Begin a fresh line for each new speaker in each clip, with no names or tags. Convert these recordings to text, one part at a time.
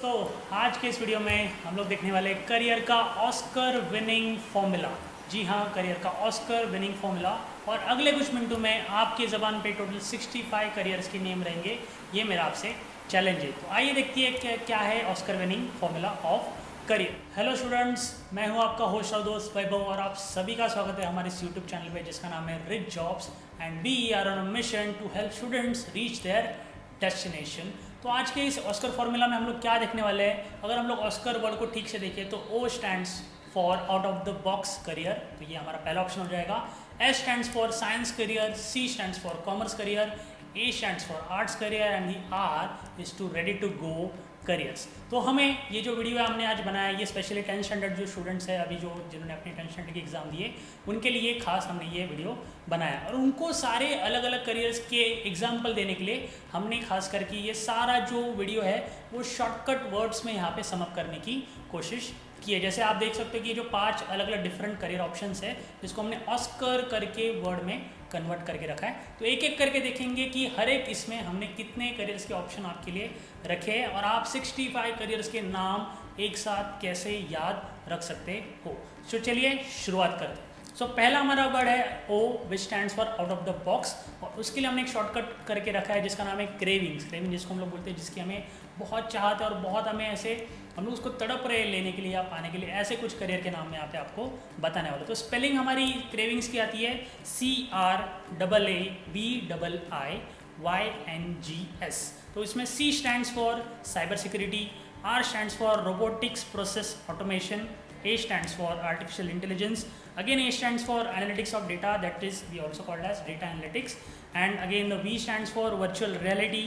दोस्तों, आज के इस वीडियो में हम लोग देखने वाले करियर का ऑस्कर विनिंग फॉर्मूला। जी हाँ, करियर का ऑस्कर विनिंग फॉर्मूला। और अगले कुछ मिनटों में आपकी ज़बान पे टोटल 65 करियर्स के नेम रहेंगे। ये मेरा आपसे चैलेंज है। तो आइए देखते हैं क्या है Oscar winning formula of career. Hello students, मैं हूँ आपका होस्ट और दोस्त वैभव और आप सभी का स्वागत है हमारे इस यूट्यूब चैनल पे जिसका नाम है Rich Jobs and we are on a mission to help students reach their destination. तो आज के इस ऑस्कर फॉर्मूला में हम लोग क्या देखने वाले हैं, अगर हम लोग ऑस्कर वर्ड को ठीक से देखें तो O stands for out of the box career, तो ये हमारा पहला ऑप्शन हो जाएगा। S stands for science career, C stands for commerce career, A stands for arts career and the R is to ready to go careers. तो हमें ये जो वीडियो है हमने आज बनाया, ये स्पेशली 10th स्टैंडर्ड जो स्टूडेंट्स हैं अभी जो जिन्होंने अपने 10th स्टैंडर्ड के एग्जाम दिए उनके लिए खास हमने ये वीडियो बनाया और उनको सारे अलग अलग करियर्स के एग्जाम्पल देने के लिए हमने खास करके ये सारा जो वीडियो है वो शॉर्टकट वर्ड्स में यहाँ पे समअप करने की कोशिश की है। जैसे आप देख सकते हो कि ये जो 5 अलग अलग डिफरेंट करियर ऑप्शंस है जिसको हमने ऑस्कर करके वर्ड में कन्वर्ट करके रखा है। तो एक एक करके देखेंगे कि हर एक इसमें हमने कितने करियर्स के ऑप्शन आपके लिए रखे हैं और आप 65 करियर्स के नाम एक साथ कैसे याद रख सकते हो। तो चलिए शुरुआत करते हैं। सो पहला हमारा वर्ड है O which stands for out of the box और उसके लिए हमने एक शॉर्टकट करके रखा है जिसका नाम है क्रेविंग्स। क्रेविंग जिसको हम लोग बोलते हैं, जिसकी हमें बहुत चाहत है और बहुत हमें ऐसे हम लोग उसको तड़प रहे लेने के लिए या पाने के लिए, ऐसे कुछ करियर के नाम में यहाँ पे आपको बताने वाला। तो स्पेलिंग हमारी क्रेविंग्स की आती है CRAABIIYNGS। तो इसमें C stands for cyber security, R stands for robotics process automation, A stands for artificial intelligence, again A stands for analytics of data, that is we also called as data analytics, and again the V stands for virtual reality,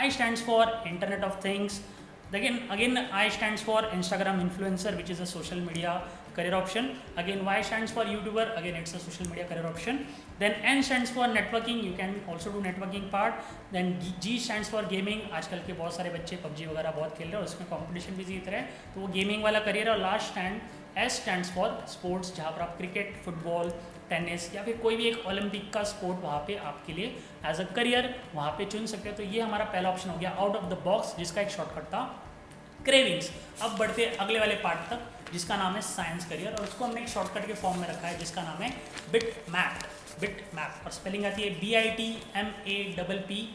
I stands for internet of things, again I stands for Instagram influencer which is a social media career option, again Y stands for YouTuber, again it's a social media career option, then N stands for networking, you can also do networking part, then G stands for gaming, आजकल के बहुत सारे बच्चे PUBG वगैरह बहुत खेल रहे हैं और उसमें कंपटीशन भी जीत रहे हैं तो वो गेमिंग वाला करियर है। और last stand S stands for sports, जहाँ पर आप क्रिकेट, फुटबॉल, टेनिस या फिर कोई भी एक ओलंपिक का स्पोर्ट वहाँ पे आपके लिए एज अ करियर वहाँ पे चुन सकते हो। तो ये हमारा पहला ऑप्शन हो गया आउट ऑफ द बॉक्स जिसका एक शॉर्टकट था क्रेविंग्स। अब बढ़ते अगले वाले पार्ट तक जिसका नाम है साइंस करियर और उसको हमने एक शॉर्टकट के फॉर्म में रखा है जिसका नाम है बिट मैप और स्पेलिंग आती है BITMAPPED,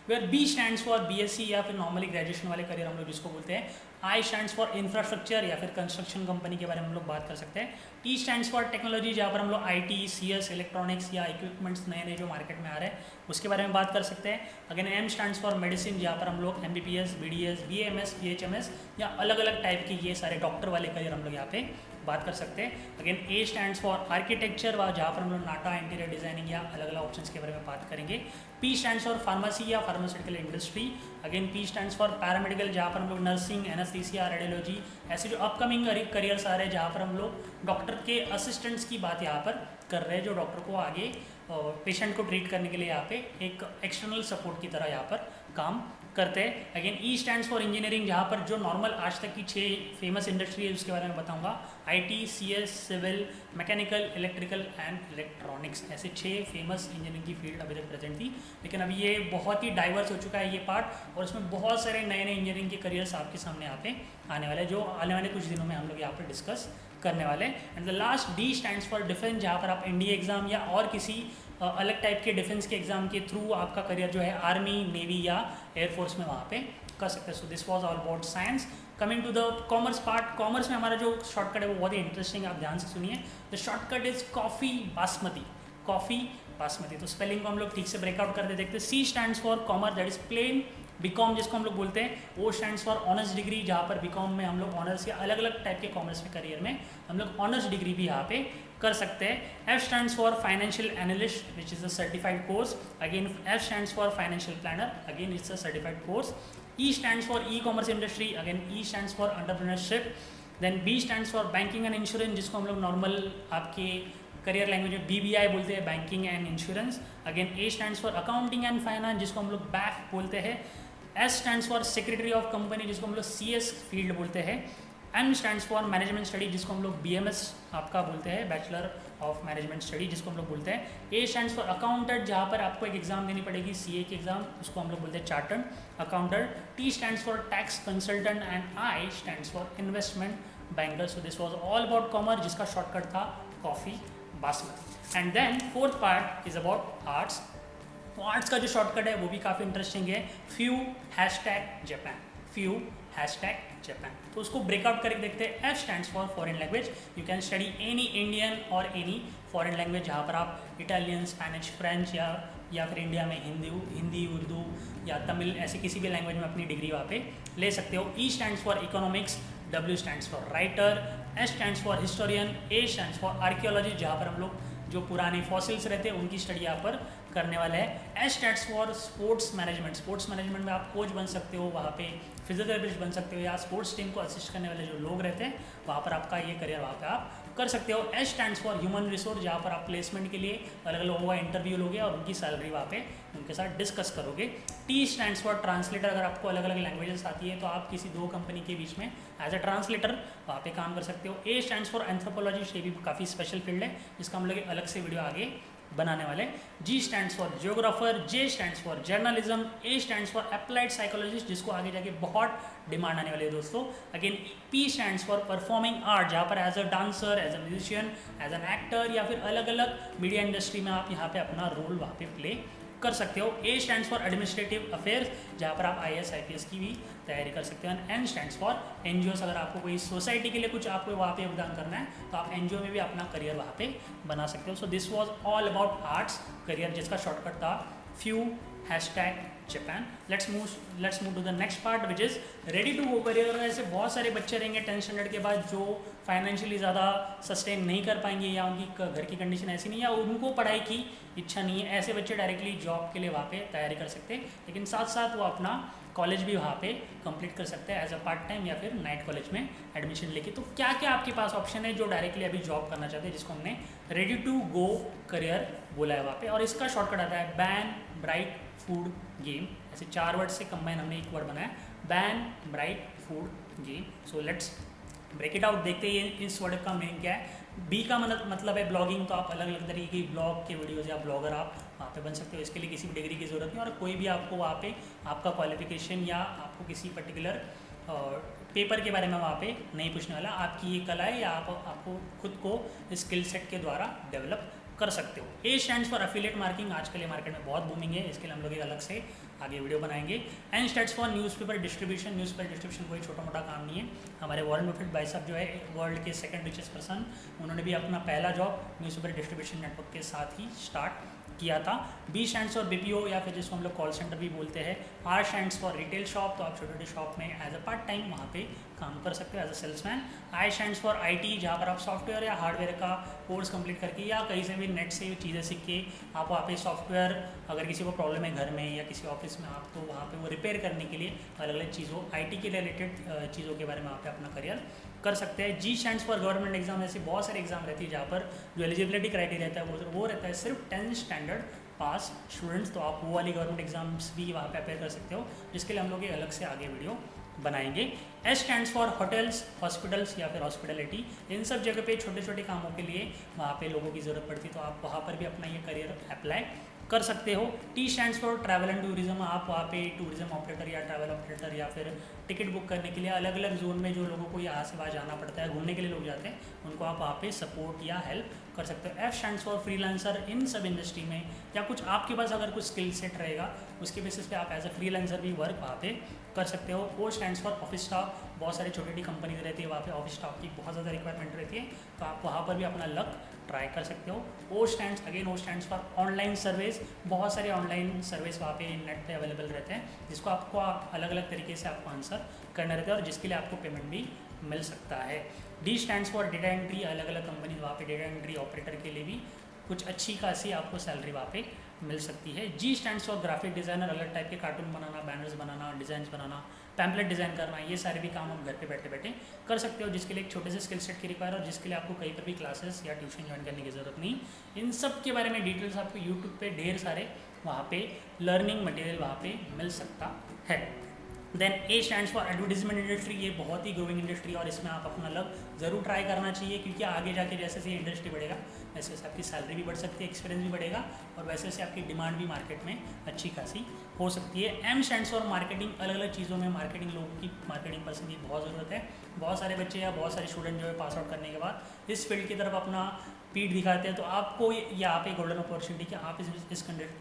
where B stands for BSc या फिर नॉर्मली ग्रेजुएशन वाले करियर हम लोग जिसको बोलते हैं, I स्टैंड्स फॉर इंफ्रास्ट्रक्चर या फिर कंस्ट्रक्शन कंपनी के बारे में हम लोग बात कर सकते हैं, T स्टैंड्स फॉर टेक्नोलॉजी जहाँ पर हम लोग IT, CS, इलेक्ट्रॉनिक्स या इक्विपमेंट्स नए नए जो मार्केट में आ रहे हैं उसके बारे में बात कर सकते हैं। Again M stands for medicine जहाँ पर हम लोग MBBS, BDS, BAMS, BHMS या अलग अलग टाइप के ये सारे डॉक्टर वाले करियर हम लोग यहाँ पे बात कर सकते हैं। Again A stands for architecture व जहाँ पर हम लोग नाटा, इंटीरियर डिजाइनिंग या अलग अलग ऑप्शंस के बारे में बात करेंगे। P स्टैंड्स फॉर फार्मेसी या pharmaceutical industry, again P stands for paramedical जहाँ पर हम लोग नर्सिंग, एनेस्थीसिया, रेडियोलॉजी ऐसे जो अपकमिंग करियर्स आ रहे हैं जहाँ पर हम लोग डॉक्टर के असिस्टेंट्स की बात यहाँ पर कर रहे हैं जो डॉक्टर को आगे पेशेंट को ट्रीट करने के लिए यहाँ पे एक एक्सटर्नल सपोर्ट की तरह यहाँ पर काम करते हैं। Again E stands for engineering जहाँ पर जो नॉर्मल आज तक की 6 फेमस इंडस्ट्री है उसके बारे में बताऊंगा, IT, CS, civil, mechanical, electrical and electronics, ऐसे 6 फेमस इंजीनियरिंग की फील्ड अभी तक प्रेजेंट थी। लेकिन अभी ये बहुत ही डाइवर्स हो चुका है ये पार्ट और उसमें बहुत सारे नए नए इंजीनियरिंग के करियर्स आपके सामने यहाँ पे आने वाले हैं जो आने वाले कुछ दिनों में हम लोग यहाँ पर डिस्कस करने वाले हैं। And the last D stands for defence जहाँ पर आप NDA एग्जाम या और किसी अलग टाइप के डिफेंस के एग्जाम के थ्रू आपका करियर जो है आर्मी, नेवी या एयरफोर्स में वहाँ पे कर सकते हैं। So this was all about science. Coming to the commerce part, commerce में हमारा जो शॉर्टकट है वो बहुत ही इंटरेस्टिंग, आप ध्यान से सुनिए। The shortcut is coffee basmati. तो स्पेलिंग को हम लोग ठीक से ब्रेकआउट करते देखते हैं। C stands for commerce, that is plain BCom जिसको हम लोग बोलते हैं। O stands for honours degree जहाँ पर बीकॉम में हम लोग ऑनर्स या अलग अलग टाइप के कॉमर्स में करियर में हम लोग ऑनर्स डिग्री भी यहाँ पे कर सकते हैं। F stands for financial analyst which is a certified course, again F stands for financial planner, again it's a certified course. E stands for e commerce industry, again E stands for entrepreneurship. Then B stands for banking and insurance जिसको हम लोग normal आपके career language में BBI बोलते हैं, banking and insurance. Again A stands for accounting and finance जिसको हम लोग BAF बोलते हैं। S stands for secretary of company जिसको हम लोग CS फील्ड बोलते हैं। M stands for management study, जिसको हम लोग BMS आपका बोलते हैं, बैचलर ऑफ मैनेजमेंट स्टडी जिसको हम लोग बोलते हैं। A स्टैंड्स फॉर अकाउंटेंट, जहाँ पर आपको एक एग्जाम देनी पड़ेगी CA की एग्जाम, उसको हम लोग बोलते हैं chartered accountant. T stands for tax consultant and I stands for investment banker. So this was all about commerce, जिसका शॉर्टकट था coffee basmati. And then fourth part is about arts. तो आर्ट्स का जो शॉर्टकट है वो भी काफ़ी इंटरेस्टिंग है, few hashtag Japan, few hashtag Japan. तो उसको ब्रेकआउट करके देखते हैं। F stands for foreign language, you can study any Indian और एनी फॉरेन लैंग्वेज, जहाँ पर आप इटालियन, स्पेनिश, फ्रेंच या फिर इंडिया में हिंदी, उर्दू या तमिल, ऐसे किसी भी लैंग्वेज में अपनी डिग्री वहाँ पे ले सकते हो। E stands for economics, W stands for writer, S stands for historian, A stands for archaeology, जहाँ पर हम लोग जो पुराने फॉसिल्स रहते हैं उनकी स्टडी यहाँ पर करने वाले हैं। S stands for sports management, sports management में आप कोच बन सकते हो, वहाँ पे फिजियोथेरेपिस्ट बन सकते हो, या स्पोर्ट्स टीम को असिस्ट करने वाले जो लोग रहते हैं वहाँ पर आपका ये करियर वहाँ पे आप कर सकते हो। S stands for human resource, जहाँ पर आप प्लेसमेंट के लिए अलग अलग लोगों का इंटरव्यू लोगे और उनकी सैलरी वहाँ पे उनके साथ डिस्कस करोगे। T स्टैंड्स फॉर ट्रांसलेटर, अगर आपको अलग अलग लैंग्वेजेस आती है तो आप किसी दो कंपनी के बीच में एज अ ट्रांसलेटर वहाँ पे काम कर सकते हो। A स्टैंड्स फॉर एंथ्रोपोलॉजी, ये भी काफ़ी स्पेशल फील्ड है, जिसका हम लोग अलग से वीडियो आगे बनाने वाले। G stands for geographer, J stands for journalism, A stands for applied psychologist, जिसको आगे जाके बहुत डिमांड आने वाली है दोस्तों। Again P stands for performing art, जहाँ पर as a dancer, as a musician, as an actor या फिर अलग अलग मीडिया इंडस्ट्री में आप यहाँ पे अपना रोल वहाँ पे प्ले कर सकते हो। A stands for administrative affairs, जहाँ पर आप IAS IPS की भी तैयारी कर सकते हो। N स्टैंड्स फॉर NGOs, अगर आपको कोई सोसाइटी के लिए कुछ आपको वहाँ पे योगदान करना है तो आप NGO में भी अपना करियर वहाँ पे बना सकते हो। So this was all about arts career, जिसका शॉर्टकट था few hashtag Japan. Let's move to the next part which is ready to go career. ऐसे बहुत सारे बच्चे रहेंगे 10th स्टैंडर्ड के बाद जो फाइनेंशियली ज़्यादा सस्टेन नहीं कर पाएंगे, या उनकी घर की कंडीशन ऐसी नहीं है, या उनको पढ़ाई की इच्छा नहीं है। ऐसे बच्चे डायरेक्टली जॉब के लिए वहाँ पे तैयारी कर सकते हैं, लेकिन साथ साथ वो अपना कॉलेज भी वहाँ पे कंप्लीट कर सकते हैं एज अ पार्ट टाइम या फिर नाइट कॉलेज में एडमिशन लेके। तो क्या क्या आपके पास ऑप्शन है जो डायरेक्टली अभी जॉब करना चाहते हैं, जिसको हमने रेडी टू गो करियर बोला है वहाँ पे। और इसका शॉर्टकट आता है बैन, ब्राइट, फूड, गेम। ऐसे 4 वर्ड से कंबाइन हमने एक वर्ड बनाया, ban, bright, food, game. So let's break it out, देखते हैं इस वर्ड का मीनिंग क्या है। बी का मतलब है ब्लॉगिंग, तो आप अलग अलग तरीके की ब्लॉग के वीडियोज़ या ब्लॉगर आप वहाँ पे बन सकते हो। इसके लिए किसी भी डिग्री की ज़रूरत नहीं, और कोई भी आपको वहाँ पे आपका क्वालिफिकेशन या आपको किसी पर्टिकुलर पेपर के बारे में वहाँ पे नहीं पूछने वाला। आपकी ये कला है या आपको खुद को स्किल सेट के द्वारा डेवलप कर सकते हो। A stands for affiliate marketing, आजकल ये मार्केट में बहुत बूमिंग है, इसके लिए हम लोग एक अलग से आगे वीडियो बनाएंगे। N stands for newspaper distribution, newspaper distribution कोई छोटा मोटा काम नहीं है। हमारे वॉरेन बफेट भाई साहब जो है वर्ल्ड के 2nd रिचेस्ट पर्सन, उन्होंने भी अपना पहला जॉब न्यूज़पेपर डिस्ट्रीब्यूशन नेटवर्क के साथ ही स्टार्ट किया था। B स्टैंड्स फॉर BPO, या फिर जिसको हम लोग कॉल सेंटर भी बोलते हैं। R stands for retail shop, तो आप छोटे छोटे शॉप में एज अ पार्ट टाइम वहाँ पे काम कर सकते हो as a salesman. I stands for IT, जहाँ पर आप सॉफ्टवेयर या हार्डवेयर का कोर्स कंप्लीट करके या कहीं से भी नेट से चीज़ें सीख के आप वहाँ पे सॉफ्टवेयर, अगर किसी को प्रॉब्लम है घर में या किसी ऑफिस में, आप तो वहाँ पे वो रिपेयर करने के लिए अलग अलग चीज़ों IT के रिलेटेड चीज़ों के बारे में वहाँ पे अपना करियर कर सकते हैं। G stands for government exam, ऐसे बहुत सारे एग्जाम रहती है जहाँ पर जो एलिजिबिलिटी क्राइटेरिया रहता है वो रहता है सिर्फ 10th स्टैंडर्ड पास स्टूडेंट्स, तो आप वो वाली गवर्नमेंट एग्जाम्स भी वहाँ पे अपेयर कर सकते हो, जिसके लिए हम लोग एक अलग से आगे वीडियो बनाएंगे। S stands for hotels, hospitals या फिर हॉस्पिटलिटी, इन सब जगह पे छोटे छोटे कामों के लिए वहाँ पे लोगों की ज़रूरत पड़ती है, तो आप वहाँ पर भी अपना ये करियर अप्लाई कर सकते हो। T stands for travel and tourism, आप वहाँ पे टूरिज्म ऑपरेटर या ट्रैवल ऑपरेटर या फिर टिकट बुक करने के लिए अलग अलग जोन में जो लोगों को यहाँ से वहाँ जाना पड़ता है, घूमने के लिए लोग जाते हैं, उनको आप वहाँ पे सपोर्ट या हेल्प कर सकते हो। F स्टैंड्स फॉर फ्रीलांसर, इन सब इंडस्ट्री में या कुछ आपके पास अगर कुछ स्किल सेट रहेगा उसके बेसिस पे आप एज अ फ्रीलांसर भी वर्क वहाँ पे कर सकते हो। O stands for office staff, बहुत सारी छोटी छोटी कंपनीज रहती है, वहाँ पे ऑफिस स्टाफ की बहुत ज़्यादा रिक्वायरमेंट रहती है, तो आप वहाँ पर भी अपना लक ट्राई कर सकते हो। O stands for online service, बहुत सारे ऑनलाइन सर्विस वहाँ पे नेट पे अवेलेबल रहते हैं, जिसको आपको अलग अलग तरीके से आपको आंसर करना रहता है और जिसके लिए आपको पेमेंट भी मिल सकता है। D stands for data entry, अलग अलग कंपनी वहाँ पे डेटा एंट्री ऑपरेटर के लिए भी कुछ अच्छी खासी आपको सैलरी वहाँ पे मिल सकती है। G stands for graphic designer, अलग टाइप के कार्टून बनाना, बैनर्स बनाना, डिज़ाइंस बनाना, पैम्पलेट डिज़ाइन करना, ये सारे भी काम आप घर पे बैठे बैठे कर सकते हो, जिसके लिए एक छोटे से स्किल सेट की रिक्वायर और जिसके लिए आपको कहीं पर भी क्लासेस या ट्यूशन ज्वाइन करने की ज़रूरत नहीं। इन सब के बारे में डिटेल्स आपको यूट्यूब पे ढेर सारे वहाँ पे लर्निंग मटेरियल वहाँ पे मिल सकता है। Then A stands for advertisement industry, ये बहुत ही ग्रोइंग इंडस्ट्री और इसमें आप अपना लक ज़रूर ट्राई करना चाहिए, क्योंकि आगे जाके जैसे जैसे इंडस्ट्री बढ़ेगा वैसे वैसे आपकी सैलरी भी बढ़ सकती है, एक्सपीरियंस भी बढ़ेगा और वैसे वैसे आपकी डिमांड भी मार्केट में अच्छी खासी हो सकती है। एम स्टैंड्स फॉर मार्केटिंग, अलग अलग चीज़ों में मार्केटिंग, लोगों की मार्केटिंग पर्सन की बहुत ज़रूरत है। बहुत सारे बच्चे या बहुत सारे स्टूडेंट जो है पास आउट करने के बाद इस फील्ड की तरफ अपना पीठ दिखाते हैं, तो आपको यहाँ पे गोल्डन अपॉर्चुनिटी कि आप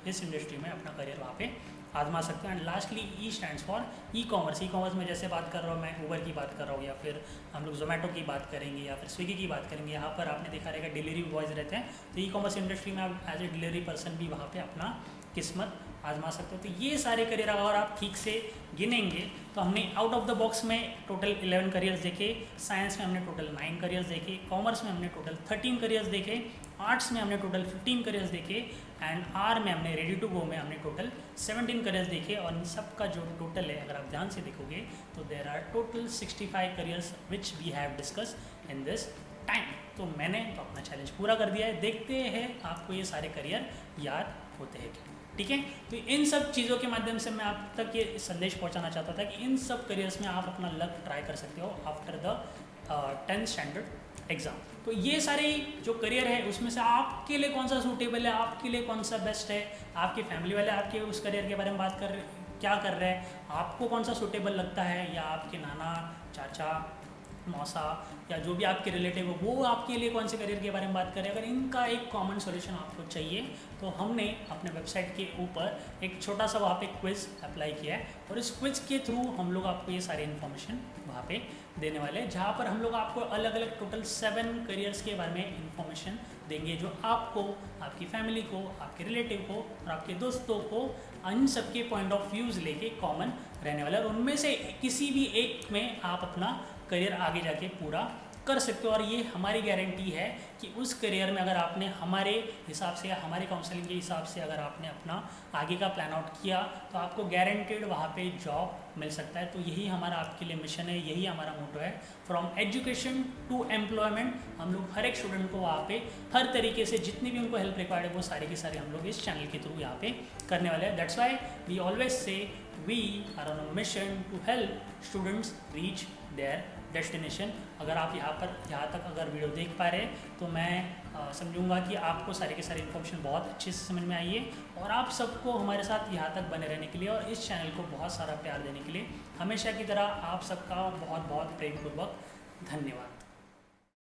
इस इंडस्ट्री में अपना करियर वहाँ पे आजमा सकते हैं। And lastly E stands for e commerce. E commerce में जैसे बात कर रहा हूँ मैं, ऊबर की बात कर रहा हूँ या फिर हम लोग जोमेटो की बात करेंगे या फिर स्विगी की बात करेंगे, यहाँ पर आपने देखा रहेगा डिलीवरी बॉयज़ रहते हैं, तो ई कॉमर्स इंडस्ट्री में आप एज ए डिलीवरी पर्सन भी वहाँ पे अपना किस्मत आजमा सकते हो। तो ये सारे करियर अगर आप ठीक से गिनेंगे तो हमने आउट ऑफ द बॉक्स में टोटल 11 करियर्स देखे, साइंस में हमने टोटल 9 करियर्स देखे, कॉमर्स में हमने टोटल 13 करियर्स देखे, आर्ट्स में हमने टोटल 15 करियर्स देखे एंड आर में हमने रेडी टू गो में हमने टोटल 17 करियर्स देखे। और इन सब का जो टोटल है अगर आप ध्यान से देखोगे तो there are total 65 careers which we have discuss in this time. तो मैंने तो अपना चैलेंज पूरा कर दिया है, देखते हैं आपको ये सारे करियर याद होते हैं क्या। ठीक है, तो इन सब चीज़ों के माध्यम से मैं आप तक ये संदेश पहुंचाना चाहता था कि इन सब करियर्स में आप अपना लक ट्राई कर सकते हो after the 10th standard exam. तो ये सारे जो करियर है उसमें से आपके लिए कौन सा सूटेबल है, आपके लिए कौन सा बेस्ट है, आपके फैमिली वाले आपके उस करियर के बारे में बात कर क्या कर रहे हैं, आपको कौन सा सूटेबल लगता है, या आपके नाना चाचा मौसा या जो भी आपके रिलेटिव हो वो आपके लिए कौन से करियर के बारे में बात करें। अगर इनका एक कॉमन सॉल्यूशन आपको चाहिए तो हमने अपने वेबसाइट के ऊपर एक छोटा सा वहाँ पे क्विज़ अप्लाई किया है और इस क्विज़ के थ्रू हम लोग आपको ये सारी इन्फॉर्मेशन वहाँ पे देने वाले हैं, जहाँ पर हम लोग आपको अलग अलग टोटल 7 करियर्स के बारे में इन्फॉर्मेशन देंगे जो आपको, आपकी फैमिली को, आपके रिलेटिव को और आपके दोस्तों को इन सबके पॉइंट ऑफ व्यूज़ लेके कॉमन रहने वाला है और उनमें से किसी भी एक में आप अपना करियर आगे जाके पूरा कर सकते हो। और ये हमारी गारंटी है कि उस करियर में अगर आपने हमारे हिसाब से या हमारे काउंसलिंग के हिसाब से अगर आपने अपना आगे का प्लान आउट किया तो आपको गारंटेड वहाँ पे जॉब मिल सकता है। तो यही हमारा आपके लिए मिशन है, यही हमारा मोटो है, फ्रॉम एजुकेशन टू एम्प्लॉयमेंट। हम लोग हर एक स्टूडेंट को वहाँ पे हर तरीके से जितनी भी उनको हेल्प रिक्वायर्ड है वो सारे के सारे हम लोग इस चैनल के थ्रू यहाँ पे करने वाले हैं। That's why we always say we are on a mission to help students reach their destination. अगर आप यहाँ तक अगर वीडियो देख पा रहे हैं तो मैं समझूंगा कि आपको सारे के सारे इन्फॉर्मेशन बहुत अच्छे से समझ में आई है और आप सबको हमारे साथ यहाँ तक बने रहने के लिए और इस चैनल को बहुत सारा प्यार देने के लिए हमेशा की तरह आप सबका बहुत बहुत प्रेमपूर्वक धन्यवाद।